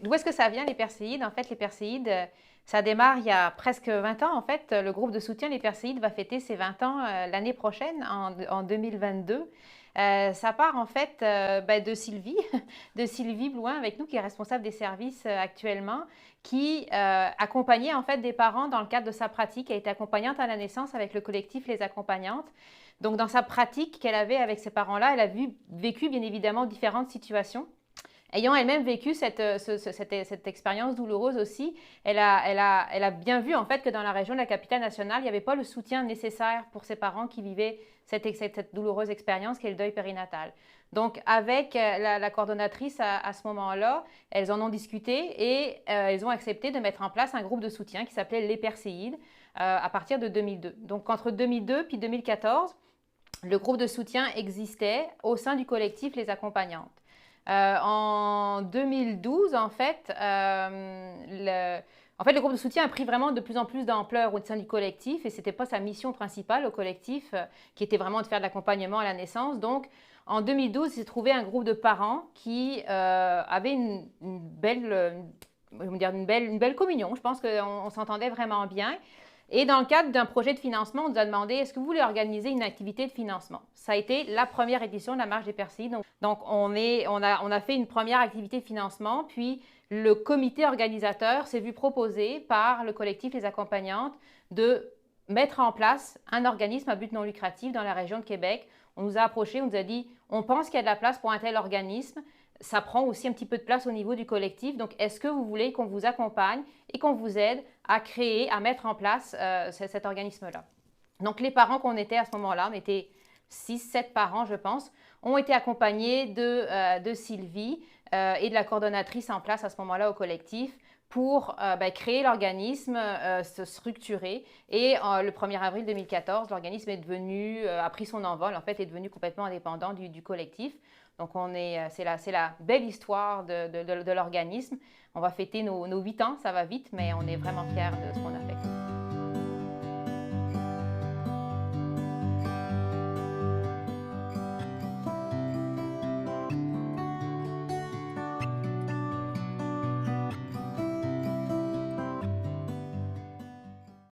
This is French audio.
D'où est-ce que ça vient, les Perséides? En fait, les Perséides, ça démarre il y a presque 20 ans. En fait, le groupe de soutien Les Perséides va fêter ses 20 ans l'année prochaine, en 2022. Ça part en fait de Sylvie, de Sylvie Blouin avec nous, qui est responsable des services actuellement, qui accompagnait en fait des parents dans le cadre de sa pratique. Elle était accompagnante à la naissance avec le collectif Les Accompagnantes. Donc, dans sa pratique qu'elle avait avec ses parents-là, elle a vécu bien évidemment différentes situations. Ayant elle-même vécu cette expérience douloureuse aussi, elle a bien vu en fait que dans la région de la capitale nationale, il n'y avait pas le soutien nécessaire pour ses parents qui vivaient cette douloureuse expérience qui est le deuil périnatal. Donc, avec la coordonnatrice à ce moment-là, elles en ont discuté et elles ont accepté de mettre en place un groupe de soutien qui s'appelait Les Perséides à partir de 2002. Donc, entre 2002 puis 2014, le groupe de soutien existait au sein du collectif Les Accompagnantes. En 2012, le groupe de soutien a pris vraiment de plus en plus d'ampleur au sein du collectif et ce n'était pas sa mission principale au collectif, qui était vraiment de faire de l'accompagnement à la naissance. Donc, en 2012, il s'est trouvé un groupe de parents qui avait une belle communion. Je pense qu'on s'entendait vraiment bien. Et dans le cadre d'un projet de financement, on nous a demandé, est-ce que vous voulez organiser une activité de financement? Ça a été la première édition de la Marche des Perséides. Donc on a fait une première activité de financement, puis le comité organisateur s'est vu proposer par le collectif Les Accompagnantes de mettre en place un organisme à but non lucratif dans la région de Québec. On nous a approchés, on nous a dit, on pense qu'il y a de la place pour un tel organisme. Ça prend aussi un petit peu de place au niveau du collectif. Donc, est-ce que vous voulez qu'on vous accompagne et qu'on vous aide à créer, à mettre en place cet organisme-là? Donc, les parents qu'on était à ce moment-là, on était 6-7 parents, je pense, ont été accompagnés de Sylvie et de la coordonnatrice en place à ce moment-là au collectif pour créer l'organisme, se structurer. Et le 1er avril 2014, l'organisme a pris son envol, en fait, est devenu complètement indépendant du collectif. Donc, c'est la belle histoire de l'organisme. On va fêter nos 8 ans, ça va vite, mais on est vraiment fiers de ce qu'on a fait.